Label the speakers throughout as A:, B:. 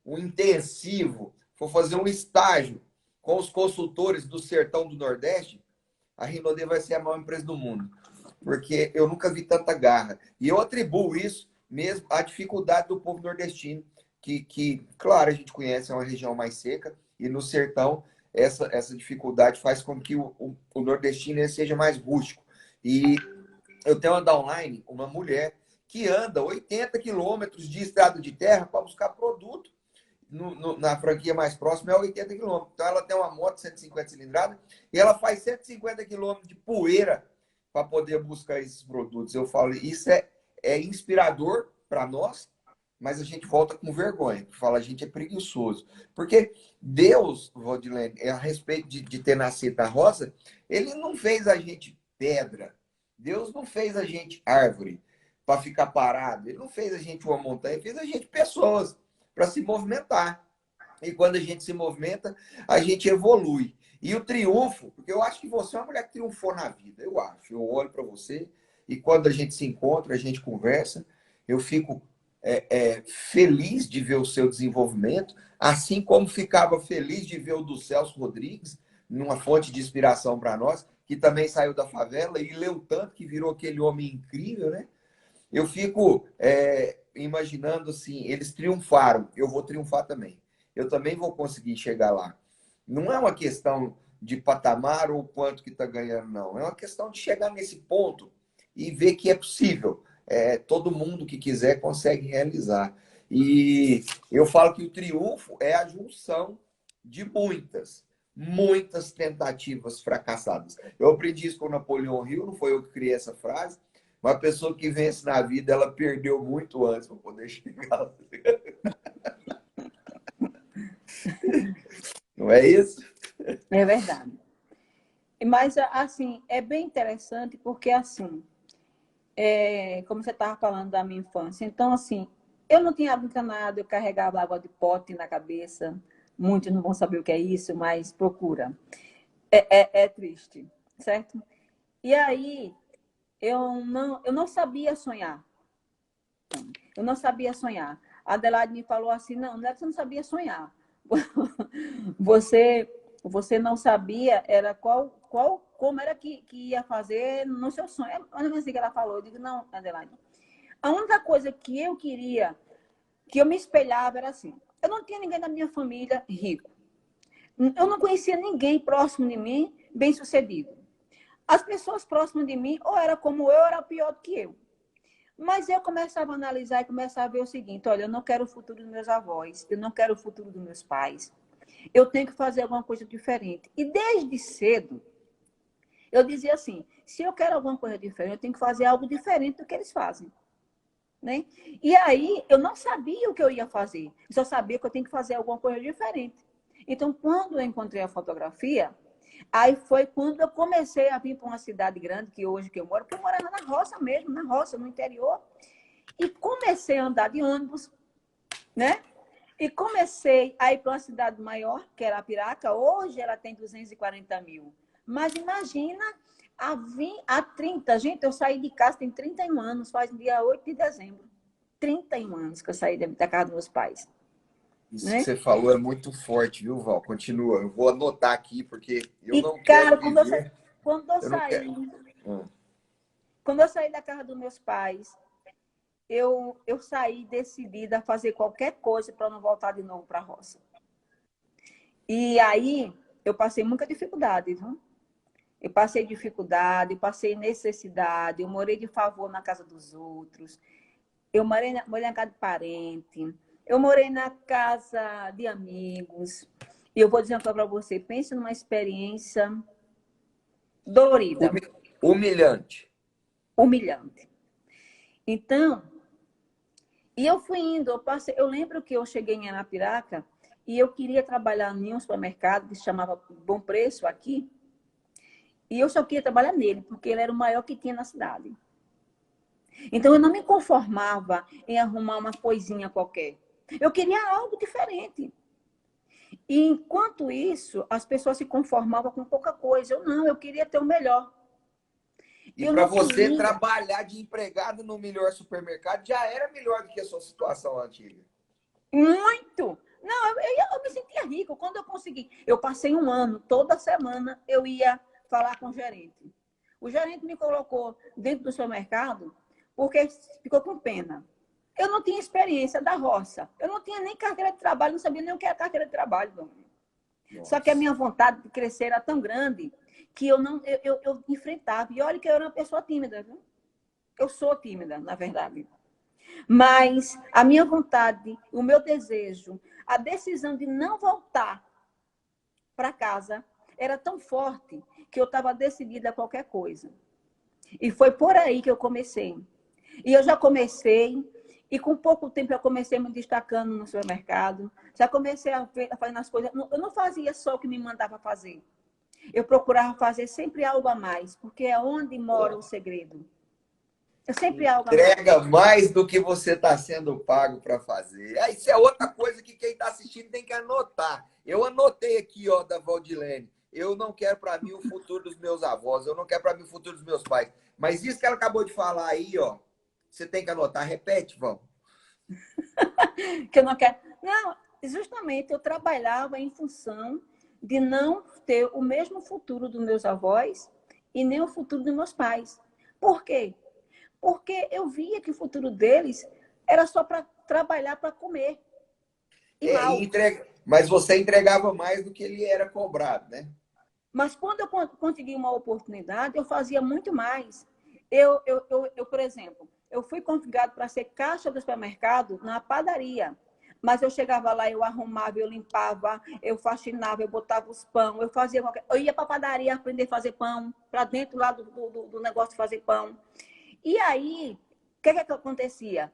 A: um intensivo, for fazer um estágio com os consultores do sertão do Nordeste, a Rinode vai ser a maior empresa do mundo. Porque eu nunca vi tanta garra. E eu atribuo isso mesmo à dificuldade do povo nordestino, que claro, a gente conhece, é uma região mais seca, e no sertão essa dificuldade faz com que o nordestino ele seja mais rústico. E eu tenho uma downline, uma mulher, que anda 80 quilômetros de estrada de terra para buscar produto na franquia mais próxima, é 80 quilômetros. Então, ela tem uma moto 150 cilindrada e ela faz 150 quilômetros de poeira para poder buscar esses produtos. Eu falo, isso é inspirador para nós, mas a gente volta com vergonha. Fala, a gente é preguiçoso. Porque Deus, Valdilene, a respeito de ter nascido da roça, ele não fez a gente pedra. Deus não fez a gente árvore para ficar parado. Ele não fez a gente uma montanha, ele fez a gente pessoas para se movimentar. E quando a gente se movimenta, a gente evolui. E o triunfo, porque eu acho que você é uma mulher que triunfou na vida, eu acho. Eu olho para você e quando a gente se encontra, a gente conversa, eu fico feliz de ver o seu desenvolvimento, assim como ficava feliz de ver o do Celso Rodrigues, numa fonte de inspiração para nós, que também saiu da favela e leu tanto que virou aquele homem incrível, né? Eu fico imaginando assim, eles triunfaram, eu vou triunfar também. Eu também vou conseguir chegar lá. Não é uma questão de patamar ou quanto que está ganhando, não. É uma questão de chegar nesse ponto e ver que é possível. Todo mundo que quiser consegue realizar. E eu falo que o triunfo é a junção de muitas tentativas fracassadas. Eu aprendi isso com o Napoleão Hill, não foi eu que criei essa frase. Uma pessoa que vence na vida, ela perdeu muito antes para poder chegar lá. Não é isso?
B: É verdade. Mas, assim, é bem interessante porque, assim, como você estava falando da minha infância, então, assim, eu não tinha água encanada, eu carregava água de pote na cabeça. Muitos não vão saber o que é isso, mas procura. É triste, certo? E aí, eu não sabia sonhar. Eu não sabia sonhar. A Adelaide me falou assim, não é que você não sabia sonhar. Você, você não sabia era como era que ia fazer no seu sonho. Olha assim que ela falou. Eu digo, não, Adelaide. A única coisa que eu queria, que eu me espelhava era assim. Eu não tinha ninguém da minha família rico. Eu não conhecia ninguém próximo de mim bem-sucedido. As pessoas próximas de mim, ou era como eu, ou era pior do que eu. Mas eu começava a analisar e começava a ver o seguinte, olha, eu não quero o futuro dos meus avós, eu não quero o futuro dos meus pais. Eu tenho que fazer alguma coisa diferente. E desde cedo, eu dizia assim, se eu quero alguma coisa diferente, eu tenho que fazer algo diferente do que eles fazem. Né? E aí, eu não sabia o que eu ia fazer. Eu só sabia que eu tenho que fazer alguma coisa diferente. Então, quando eu encontrei a fotografia, aí foi quando eu comecei a vir para uma cidade grande, que hoje que eu moro, porque eu morava na roça mesmo, na roça, no interior. E comecei a andar de ônibus, né? E comecei a ir para uma cidade maior, que era Arapiraca. Hoje ela tem 240 mil. Mas imagina, há 30... Gente, eu saí de casa tem 31 anos, faz dia 8 de dezembro. 31 anos que eu saí da casa dos meus pais.
A: Isso que
B: Né?
A: você falou é muito forte, viu, Val? Continua. Eu vou anotar aqui, porque eu
B: E,
A: não
B: cara,
A: quero viver. Eu não quero.
B: Quando eu saí da casa dos meus pais, eu saí decidida a fazer qualquer coisa para não voltar de novo para a roça. E aí, eu passei muita dificuldade, viu? Eu passei dificuldade, eu passei necessidade, eu morei de favor na casa dos outros, eu morei na casa de parente, eu morei na casa de amigos. E eu vou dizer uma coisa para você, pense numa experiência dolorida.
A: Humilhante.
B: Humilhante. Então, e eu fui indo, eu lembro que eu cheguei em Arapiraca e eu queria trabalhar em um supermercado que se chamava Bom Preço aqui, e eu só queria trabalhar nele, porque ele era o maior que tinha na cidade. Então, eu não me conformava em arrumar uma coisinha qualquer. Eu queria algo diferente. E, enquanto isso, as pessoas se conformavam com pouca coisa. Eu não, eu queria ter o melhor.
A: E para você trabalhar de empregada no melhor supermercado já era melhor do que a sua situação antiga.
B: Muito! quando eu consegui, eu passei um ano, toda semana eu ia falar com o gerente. O gerente me colocou dentro do supermercado porque ficou com pena. Eu não tinha experiência da roça. Eu não tinha nem carteira de trabalho, não sabia nem o que era carteira de trabalho. Só que a minha vontade de crescer era tão grande que eu enfrentava. E olha que eu era uma pessoa tímida, viu? Eu sou tímida, na verdade. Mas a minha vontade, o meu desejo, a decisão de não voltar para casa era tão forte que eu estava decidida a qualquer coisa. E foi por aí que eu comecei. E eu já comecei, e com pouco tempo eu comecei me destacando no supermercado. Já comecei a fazer as coisas. Eu não fazia só o que me mandava fazer. Eu procurava fazer sempre algo a mais, porque é onde mora o segredo. Eu sempre algo a mais.
A: Entrega mais do que você está sendo pago para fazer. Isso é outra coisa que quem está assistindo tem que anotar. Eu anotei aqui, ó, da Valdilene. Eu não quero para mim o futuro dos meus avós, eu não quero para mim o futuro dos meus pais. Mas isso que ela acabou de falar aí, ó, você tem que anotar. Repete, Val.
B: Que eu não quero. Não, justamente eu trabalhava em função de não ter o mesmo futuro dos meus avós e nem o futuro dos meus pais. Por quê? Porque eu via que o futuro deles era só para trabalhar para comer. E mal.
A: Mas você entregava mais do que ele era cobrado, né?
B: Mas quando eu consegui uma oportunidade, eu fazia muito mais. Por exemplo, eu fui convidado para ser caixa do supermercado na padaria. Mas eu chegava lá, eu arrumava, eu limpava, eu faxinava, eu botava os pão, eu fazia qualquer... Eu ia para a padaria aprender a fazer pão, para dentro lá do negócio de fazer pão. E aí, o que acontecia?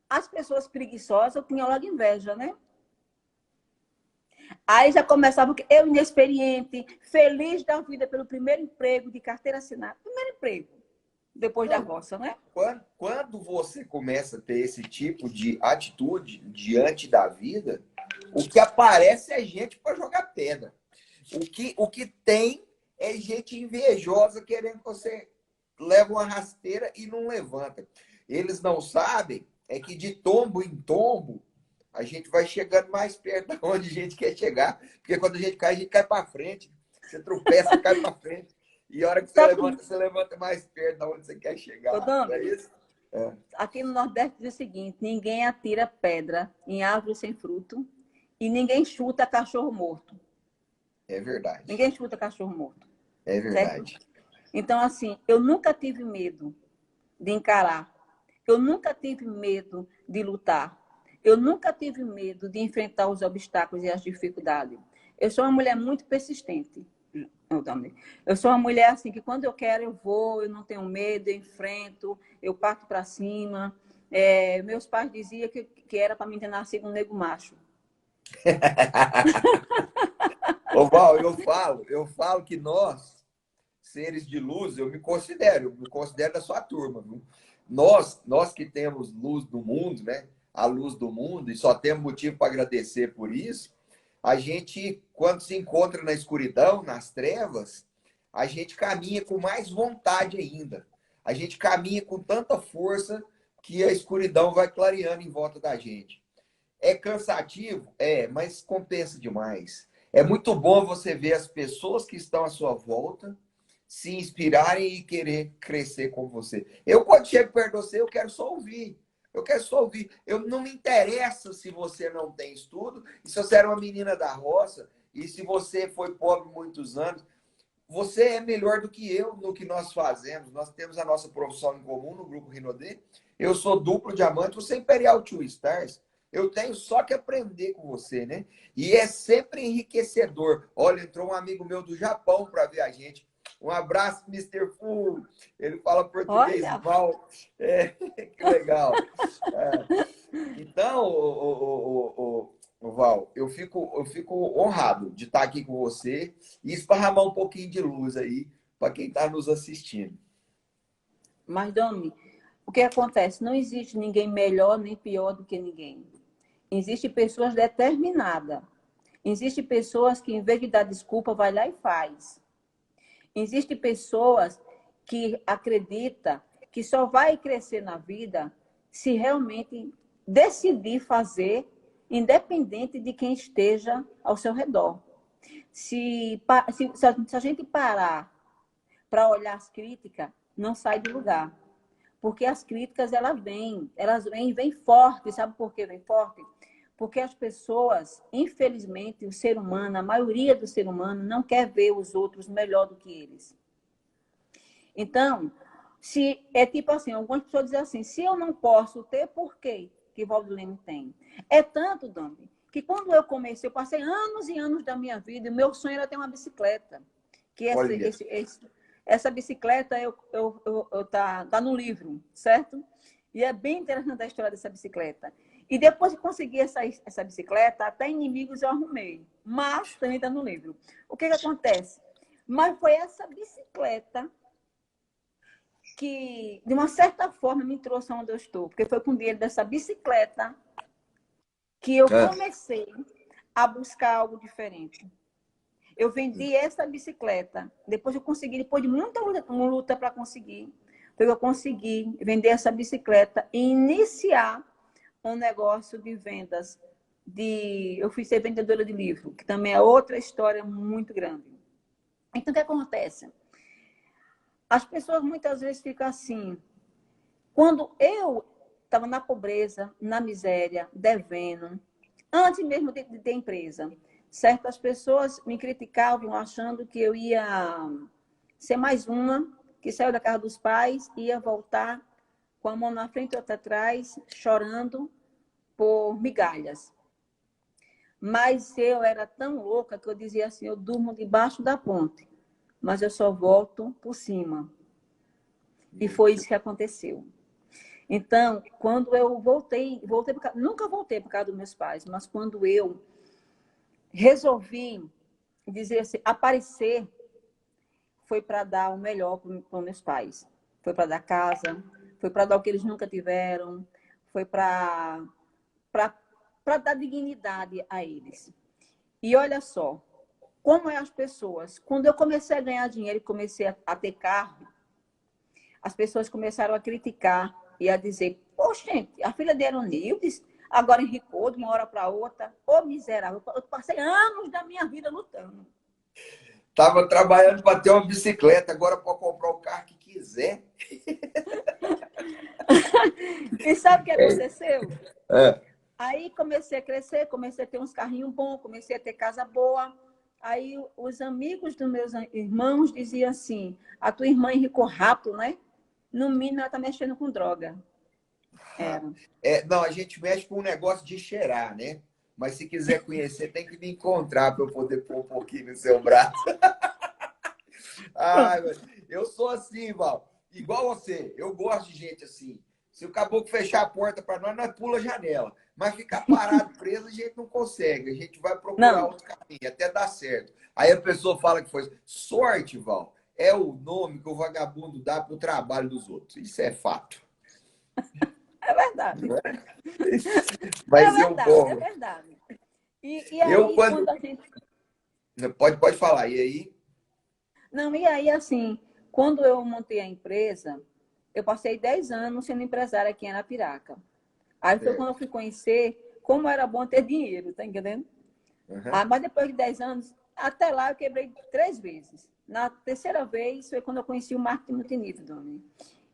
B: As pessoas preguiçosas tinham logo inveja, né? Aí já começava, eu inexperiente, feliz da vida pelo primeiro emprego de carteira assinada. Primeiro emprego, depois da roça, né?
A: Quando você começa a ter esse tipo de atitude diante da vida, o que aparece é gente para jogar pedra. O que tem é gente invejosa querendo que você leve uma rasteira e não levanta. Eles não sabem é que de tombo em tombo, a gente vai chegando mais perto de onde a gente quer chegar. Porque quando a gente cai para frente. Você tropeça, cai para frente. E a hora que você levanta mais perto de onde você quer chegar. Não é isso? É.
B: Aqui no Nordeste diz o seguinte: ninguém atira pedra em árvore sem fruto e ninguém chuta cachorro morto.
A: É verdade.
B: Ninguém chuta cachorro morto.
A: É verdade.
B: Certo? Então, assim, eu nunca tive medo de encarar. Eu nunca tive medo de lutar. Eu nunca tive medo de enfrentar os obstáculos e as dificuldades. Eu sou uma mulher muito persistente. Eu sou uma mulher assim que quando eu quero eu vou, eu não tenho medo, eu enfrento, eu parto para cima. Meus pais diziam que era para me ter nascido um nego macho.
A: Ô Val, eu falo que nós, seres de luz, eu me considero da sua turma, viu? Nós que temos luz do mundo, né? A luz do mundo, e só temos motivo para agradecer por isso. A gente, quando se encontra na escuridão, nas trevas, a gente caminha com mais vontade ainda. A gente caminha com tanta força que a escuridão vai clareando em volta da gente. É cansativo? É, mas compensa demais. É muito bom você ver as pessoas que estão à sua volta se inspirarem e querer crescer como você. Eu, quando chego perto de você, eu quero só ouvir. Eu quero só ouvir. Eu não me interessa se você não tem estudo, e se você era uma menina da roça, e se você foi pobre muitos anos. Você é melhor do que eu no que nós fazemos. Nós temos a nossa profissão em comum no Grupo Rinodê. Eu sou duplo diamante, você é Imperial Two Stars. Eu tenho só que aprender com você, né? E é sempre enriquecedor. Olha, entrou um amigo meu do Japão para ver a gente. Um abraço, Mister Fu. Ele fala português mal. Que legal. Então, Val, eu fico honrado de estar aqui com você e esparramar um pouquinho de luz aí para quem está nos assistindo.
B: Mas, Domi, o que acontece? Não existe ninguém melhor nem pior do que ninguém. Existem pessoas determinadas. Existem pessoas que, em vez de dar desculpa, vai lá e faz. Existem pessoas que acreditam que só vai crescer na vida se realmente decidir fazer independente de quem esteja ao seu redor. Se a gente parar para olhar as críticas, não sai do lugar. Porque as críticas, vêm forte. Sabe por que vem forte? Porque as pessoas, infelizmente, o ser humano, a maioria do ser humano, não quer ver os outros melhor do que eles. Então, se é tipo assim, algumas pessoas dizem assim, se eu não posso ter, por quê que Valdo Leme tem? É tanto, Dani, que quando eu comecei, eu passei anos e anos da minha vida, e o meu sonho era ter uma bicicleta. Que
A: Olha,
B: essa bicicleta tá no livro, certo? E é bem interessante a história dessa bicicleta. E depois de conseguir essa bicicleta, até inimigos eu arrumei. Mas também está no livro. O que acontece? Mas foi essa bicicleta que, de uma certa forma, me trouxe onde eu estou. Porque foi com o dinheiro dessa bicicleta que eu comecei a buscar algo diferente. Eu vendi essa bicicleta. Depois eu consegui, depois de muita luta para conseguir, eu consegui vender essa bicicleta e iniciar um negócio de vendas. Eu fui ser vendedora de livro, que também é outra história muito grande. Então, o que acontece? As pessoas muitas vezes ficam assim. Quando eu estava na pobreza, na miséria, devendo, antes mesmo de ter empresa, certas pessoas me criticavam achando que eu ia ser mais uma que saiu da casa dos pais e ia voltar com a mão na frente e outra atrás, chorando por migalhas. Mas eu era tão louca que eu dizia assim, eu durmo debaixo da ponte, mas eu só volto por cima. E foi isso que aconteceu. Então, quando eu nunca voltei por causa dos meus pais, mas quando eu resolvi dizer assim, aparecer, foi para dar o melhor para os meus pais. Foi para dar casa, foi para dar o que eles nunca tiveram, foi para dar dignidade a eles. E olha só, como é as pessoas. Quando eu comecei a ganhar dinheiro e comecei a ter carro, as pessoas começaram a criticar e a dizer, poxa, gente, a filha de Aeronildes agora enricou de uma hora para outra. Ô, miserável, eu passei anos da minha vida lutando.
A: estava trabalhando para ter uma bicicleta, agora pode comprar o carro que quiser.
B: E sabe o que aconteceu?
A: É.
B: Aí comecei a crescer, comecei a ter uns carrinhos bons, comecei a ter casa boa. Aí os amigos dos meus irmãos diziam assim, a tua irmã enricou rápido, né? No mínimo, ela está mexendo com droga. Era.
A: Não, a gente mexe com um negócio de cheirar, né? Mas se quiser conhecer, tem que me encontrar para eu poder pôr um pouquinho no seu braço. Ai, eu sou assim, Val. Igual você. Eu gosto de gente assim. Se o caboclo fechar a porta para nós, nós pula a janela. Mas ficar parado, preso, a gente não consegue. A gente vai procurar
B: Não.
A: outro caminho, até dar certo. Aí a pessoa fala que foi sorte, Val. É o nome que o vagabundo dá para o trabalho dos outros. Isso é fato.
B: É verdade.
A: Mas
B: É
A: eu
B: verdade, é
A: vou.
B: verdade. E
A: Eu,
B: aí,
A: quando.
B: quando a gente.
A: Pode falar. E aí?
B: Não, e aí, assim, quando eu montei a empresa, eu passei 10 anos sendo empresária aqui em Arapiraca. Aí foi quando eu fui conhecer como era bom ter dinheiro, tá entendendo?
A: Uhum.
B: Mas depois de 10 anos, até lá eu quebrei 3 vezes. Na terceira vez foi quando eu conheci o marketing multinível, Doni.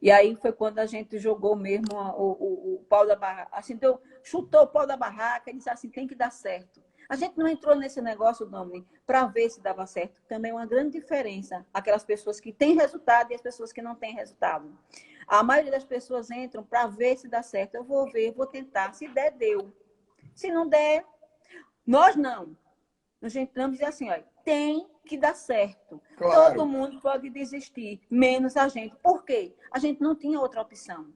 B: E aí foi quando a gente jogou mesmo o pau da barraca. Assim, chutou o pau da barraca e disse assim, tem que dar certo. A gente não entrou nesse negócio, Doni, para ver se dava certo. Também é uma grande diferença. Aquelas pessoas que têm resultado e as pessoas que não têm resultado. A maioria das pessoas entram para ver se dá certo. Eu vou ver, vou tentar. Se der, deu. Se não der, nós não. Nós entramos e dizer assim, ó, tem que dar certo. Todo
A: Claro.
B: mundo pode desistir, menos a gente. Por quê? A gente não tinha outra opção.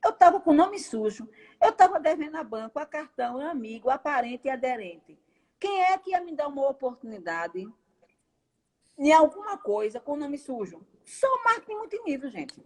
B: Eu estava com o nome sujo, eu estava devendo a banco, a cartão, a amigo, a parente e aderente. Quem é que ia me dar uma oportunidade em alguma coisa com o nome sujo? Só marketing multinível, gente.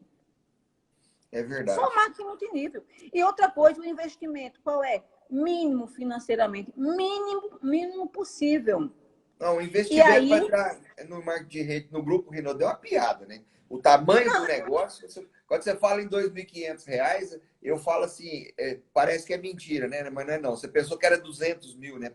A: É
B: Só
A: verdade.
B: marketing multinível. E outra coisa, o investimento, qual é? Mínimo financeiramente, mínimo possível.
A: Não, o
B: E
A: investimento para
B: aí,
A: entrar no marketing de rede, no grupo Renault, deu uma piada, né? o tamanho do negócio. Quando você fala em R$ 2.500, eu falo assim, parece que é mentira, né? Mas não é não. Você pensou que era 200 mil, né?